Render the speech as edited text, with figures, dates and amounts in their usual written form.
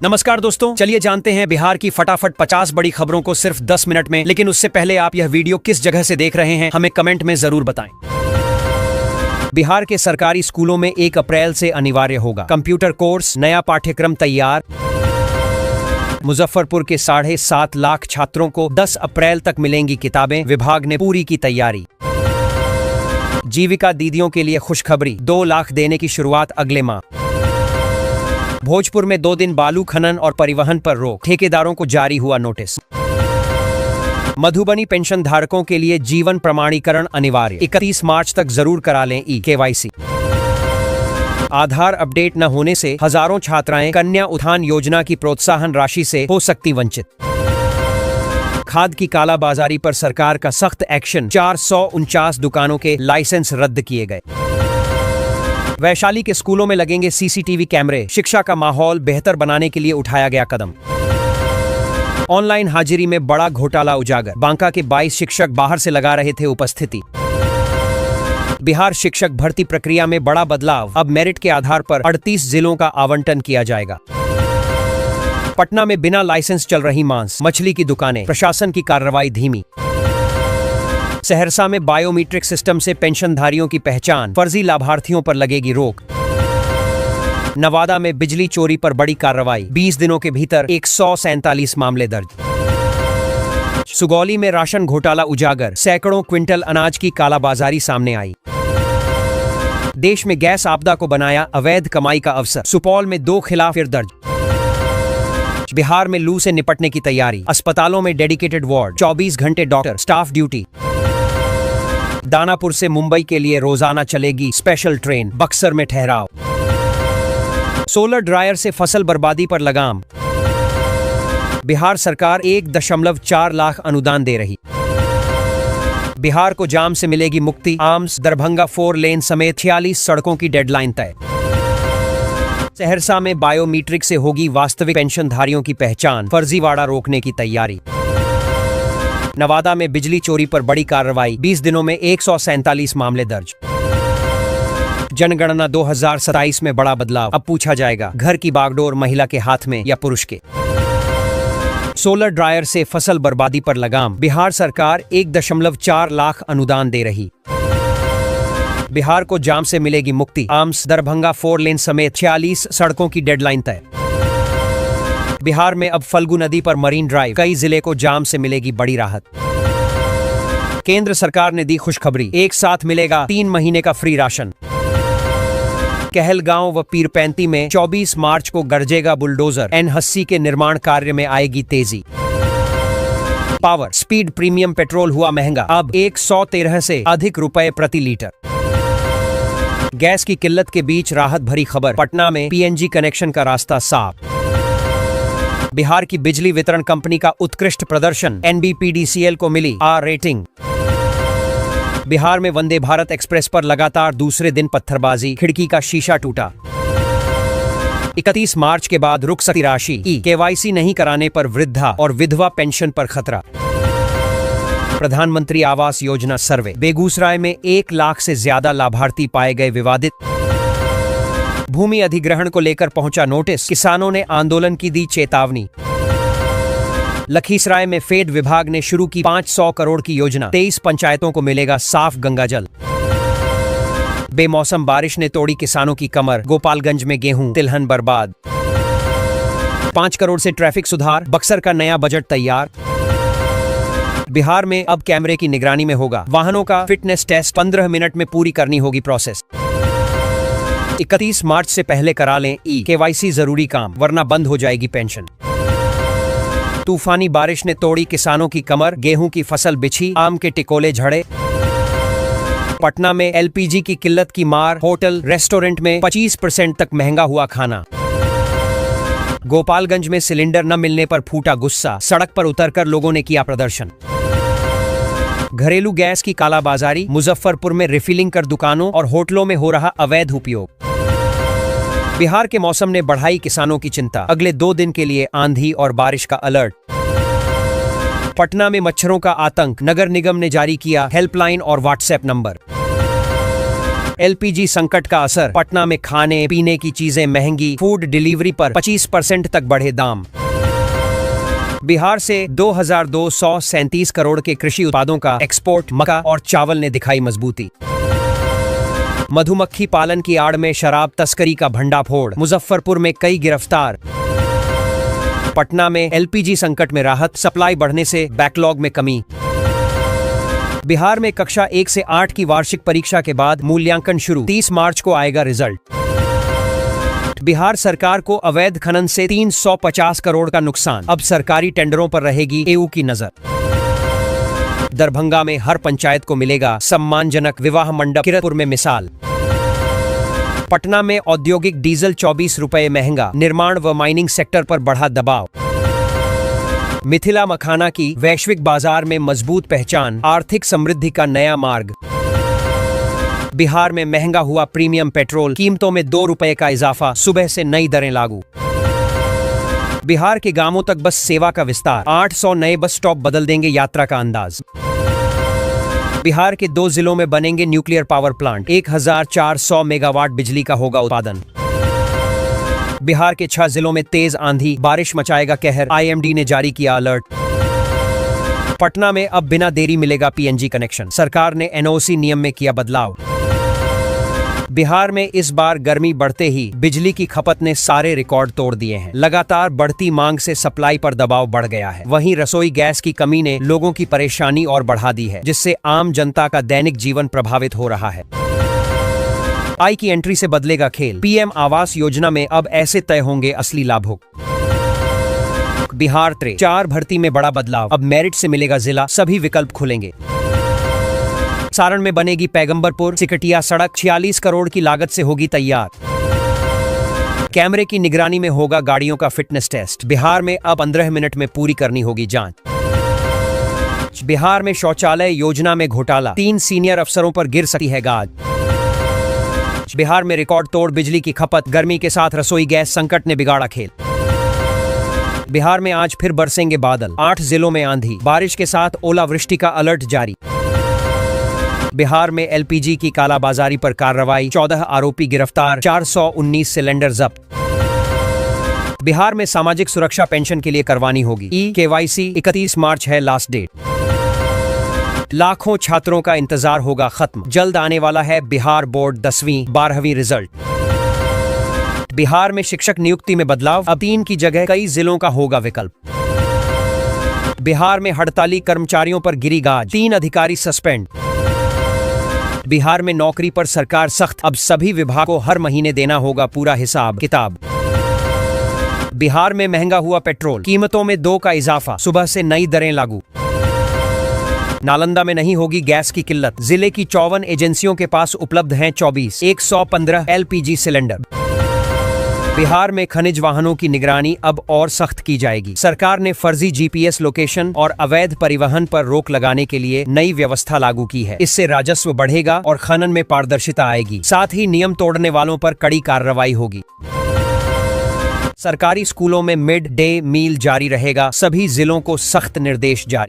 नमस्कार दोस्तों, चलिए जानते हैं बिहार की फटाफट 50 बड़ी खबरों को सिर्फ 10 मिनट में। लेकिन उससे पहले आप यह वीडियो किस जगह से देख रहे हैं हमें कमेंट में जरूर बताएं। बिहार के सरकारी स्कूलों में 1 अप्रैल से अनिवार्य होगा कंप्यूटर कोर्स, नया पाठ्यक्रम तैयार। मुजफ्फरपुर के 7.5 लाख छात्रों को 10 अप्रैल तक मिलेंगी किताबें, विभाग ने पूरी की तैयारी। जीविका दीदियों के लिए खुशखबरी, 2 लाख देने की शुरुआत अगले माह। भोजपुर में 2 दिन बालू खनन और परिवहन पर रोक, ठेकेदारों को जारी हुआ नोटिस। मधुबनी पेंशन धारकों के लिए जीवन प्रमाणीकरण अनिवार्य, 31 मार्च तक जरूर करा लें KYC। आधार अपडेट न होने से हजारों छात्राएं कन्या उत्थान योजना की प्रोत्साहन राशि से हो सकती वंचित। खाद की कालाबाजारी पर सरकार का सख्त एक्शन, 449 दुकानों के लाइसेंस रद्द किए गए। वैशाली के स्कूलों में लगेंगे CCTV कैमरे, शिक्षा का माहौल बेहतर बनाने के लिए उठाया गया कदम। ऑनलाइन हाजिरी में बड़ा घोटाला उजागर, बांका के 22 शिक्षक बाहर से लगा रहे थे उपस्थिति। बिहार शिक्षक भर्ती प्रक्रिया में बड़ा बदलाव, अब मेरिट के आधार पर 38 जिलों का आवंटन किया जाएगा। पटना में बिना लाइसेंस चल रही मांस मछली की दुकानें, प्रशासन की कार्रवाई धीमी। सहरसा में बायोमीट्रिक सिस्टम से पेंशनधारियों की पहचान, फर्जी लाभार्थियों पर लगेगी रोक। नवादा में बिजली चोरी पर बड़ी कार्रवाई, 20 दिनों के भीतर 147 मामले दर्ज। सुगौली में राशन घोटाला उजागर, सैकड़ों क्विंटल अनाज की कालाबाजारी सामने आई। देश में गैस आपदा को बनाया अवैध कमाई का अवसर, सुपौल में 2 खिलाफ फिर दर्ज। बिहार में लू से निपटने की तैयारी, अस्पतालों में डेडिकेटेड वार्ड, 24 घंटे डॉक्टर स्टाफ ड्यूटी। दानापुर से मुंबई के लिए रोजाना चलेगी स्पेशल ट्रेन, बक्सर में ठहराव। सोलर ड्रायर से फसल बर्बादी पर लगाम, बिहार सरकार 1.4 लाख अनुदान दे रही। बिहार को जाम से मिलेगी मुक्ति, आम्स दरभंगा 4 लेन समेत 46 सड़कों की डेडलाइन तय। सहरसा में बायोमीट्रिक से होगी वास्तविक पेंशनधारियों की पहचान, फर्जीवाड़ा रोकने की तैयारी। नवादा में बिजली चोरी पर बड़ी कार्रवाई, 20 दिनों में 147 मामले दर्ज। जनगणना 2027 में बड़ा बदलाव, अब पूछा जाएगा घर की बागडोर महिला के हाथ में या पुरुष के। सोलर ड्रायर से फसल बर्बादी पर लगाम, बिहार सरकार 1.4 लाख अनुदान दे रही। बिहार को जाम से मिलेगी मुक्ति, आम्स दरभंगा 4 लेन समेत 46 सड़कों की डेडलाइन तय। बिहार में अब फल्गु नदी पर मरीन ड्राइव, कई जिले को जाम से मिलेगी बड़ी राहत। केंद्र सरकार ने दी खुशखबरी, एक साथ मिलेगा 3 महीने का फ्री राशन। कहलगांव व पीरपैंती में 24 मार्च को गरजेगा बुलडोजर, N80 के निर्माण कार्य में आएगी तेजी। पावर स्पीड प्रीमियम पेट्रोल हुआ महंगा, अब 113 से अधिक रुपए प्रति लीटर। गैस की किल्लत के बीच राहत भरी खबर, पटना में PNG कनेक्शन का रास्ता साफ। बिहार की बिजली वितरण कंपनी का उत्कृष्ट प्रदर्शन, NBPDCL को मिली A रेटिंग। बिहार में वंदे भारत एक्सप्रेस पर लगातार दूसरे दिन पत्थरबाजी, खिड़की का शीशा टूटा। 31 मार्च के बाद रुक सकती राशि, KYC नहीं कराने पर वृद्धा और विधवा पेंशन पर खतरा। प्रधानमंत्री आवास योजना सर्वे, बेगूसराय में 1 लाख से ज्यादा लाभार्थी पाए गए विवादित। भूमि अधिग्रहण को लेकर पहुंचा नोटिस, किसानों ने आंदोलन की दी चेतावनी। लखीसराय में फेड विभाग ने शुरू की 500 करोड़ की योजना, 23 पंचायतों को मिलेगा साफ गंगा जल। बेमौसम बारिश ने तोड़ी किसानों की कमर, गोपालगंज में गेहूं तिलहन बर्बाद। 5 करोड़ से ट्रैफिक सुधार, बक्सर का नया बजट तैयार। बिहार में अब कैमरे की निगरानी में होगा वाहनों का फिटनेस टेस्ट, 15 मिनट में पूरी करनी होगी प्रोसेस। 31 मार्च से पहले करा लें KYC जरूरी काम, वरना बंद हो जाएगी पेंशन। तूफानी बारिश ने तोड़ी किसानों की कमर, गेहूं की फसल बिछी, आम के टिकोले झड़े। पटना में LPG की किल्लत की मार, होटल रेस्टोरेंट में 25% तक महंगा हुआ खाना। गोपालगंज में सिलेंडर न मिलने पर फूटा गुस्सा, सड़क पर उतरकर लोगों ने किया प्रदर्शन। घरेलू गैस की कालाबाजारी, मुजफ्फरपुर में रिफिलिंग कर दुकानों और होटलों में हो रहा अवैध उपयोग। बिहार के मौसम ने बढ़ाई किसानों की चिंता, अगले 2 दिन के लिए आंधी और बारिश का अलर्ट। पटना में मच्छरों का आतंक, नगर निगम ने जारी किया हेल्पलाइन और व्हाट्सएप नंबर। एलपीजी संकट का असर, पटना में खाने पीने की चीजें महंगी, फूड डिलीवरी पर 25% तक बढ़े दाम। बिहार से 2237 करोड़ के कृषि उत्पादों का एक्सपोर्ट, मक्का और चावल ने दिखाई मजबूती। मधुमक्खी पालन की आड़ में शराब तस्करी का भंडाफोड़, मुजफ्फरपुर में कई गिरफ्तार। पटना में एलपीजी संकट में राहत, सप्लाई बढ़ने से बैकलॉग में कमी। बिहार में कक्षा 1 से 8 की वार्षिक परीक्षा के बाद मूल्यांकन शुरू, 30 मार्च को आएगा रिजल्ट। बिहार सरकार को अवैध खनन से 350 करोड़ का नुकसान, अब सरकारी टेंडरों पर रहेगी एयू की नजर। दरभंगा में हर पंचायत को मिलेगा सम्मानजनक विवाह मंडप, किरतपुर में मिसाल। पटना में औद्योगिक डीजल 24 रुपए महंगा, निर्माण व माइनिंग सेक्टर पर बढ़ा दबाव। मिथिला मखाना की वैश्विक बाजार में मजबूत पहचान, आर्थिक समृद्धि का नया मार्ग। बिहार में महंगा हुआ प्रीमियम पेट्रोल, कीमतों में 2 रुपए का इजाफा, सुबह से नई दरें लागू। बिहार के गांवों तक बस सेवा का विस्तार, 800 नए बस स्टॉप बदल देंगे यात्रा का अंदाज। बिहार के 2 जिलों में बनेंगे न्यूक्लियर पावर प्लांट, 1400 मेगावाट बिजली का होगा उत्पादन। बिहार के 6 जिलों में तेज आंधी, बारिश मचाएगा कहर, आईएमडी ने जारी किया अलर्ट। पटना में अब बिना देरी मिलेगा पीएनजी कनेक्शन, सरकार ने एनओसी नियम में किया बदलाव। बिहार में इस बार गर्मी बढ़ते ही बिजली की खपत ने सारे रिकॉर्ड तोड़ दिए हैं। लगातार बढ़ती मांग से सप्लाई पर दबाव बढ़ गया है। वहीं रसोई गैस की कमी ने लोगों की परेशानी और बढ़ा दी है, जिससे आम जनता का दैनिक जीवन प्रभावित हो रहा है। आई की एंट्री से बदलेगा खेल, पीएम आवास योजना में अब ऐसे तय होंगे असली लाभुक। बिहार 4 भर्ती में बड़ा बदलाव, अब मेरिट से मिलेगा जिला, सभी विकल्प खुलेंगे। सारण में बनेगी पैगंबरपुर सिकटिया सड़क, 46 करोड़ की लागत से होगी तैयार। कैमरे की निगरानी में होगा गाड़ियों का फिटनेस टेस्ट। बिहार में अब 15 मिनट में पूरी करनी होगी जांच। बिहार में शौचालय योजना में घोटाला, 3 सीनियर अफसरों पर गिर सकती है गाज। बिहार में रिकॉर्ड तोड़ बिजली की खपत, गर्मी के साथ रसोई गैस संकट ने बिगाड़ा खेल। बिहार में आज फिर बरसेंगे बादल, 8 जिलों में आंधी, बारिश के साथ ओलावृष्टि का अलर्ट जारी। बिहार में एलपीजी की कालाबाजारी पर कार्रवाई, 14 आरोपी गिरफ्तार, 419 सिलेंडर जब्त। बिहार में सामाजिक सुरक्षा पेंशन के लिए करवानी होगी केवाईसी, 31 मार्च है लास्ट डेट। लाखों छात्रों का इंतजार होगा खत्म, जल्द आने वाला है बिहार बोर्ड 10वीं 12वीं रिजल्ट। बिहार में शिक्षक नियुक्ति में बदलाव, अब 3 की जगह कई जिलों का होगा विकल्प। बिहार में हड़ताली कर्मचारियों पर गिरी गाज, 3 अधिकारी सस्पेंड। बिहार में नौकरी पर सरकार सख्त, अब सभी विभाग को हर महीने देना होगा पूरा हिसाब किताब। बिहार में महंगा हुआ पेट्रोल, कीमतों में 2 का इजाफा, सुबह से नई दरें लागू। नालंदा में नहीं होगी गैस की किल्लत, जिले की 54 एजेंसियों के पास उपलब्ध हैं 115 एलपीजी सिलेंडर। बिहार में खनिज वाहनों की निगरानी अब और सख्त की जाएगी। सरकार ने फर्जी जीपीएस लोकेशन और अवैध परिवहन पर रोक लगाने के लिए नई व्यवस्था लागू की है। इससे राजस्व बढ़ेगा और खनन में पारदर्शिता आएगी। साथ ही नियम तोड़ने वालों पर कड़ी कार्रवाई होगी। सरकारी स्कूलों में मिड डे मील जारी रहेगा, सभी जिलों को सख्त निर्देश जारी।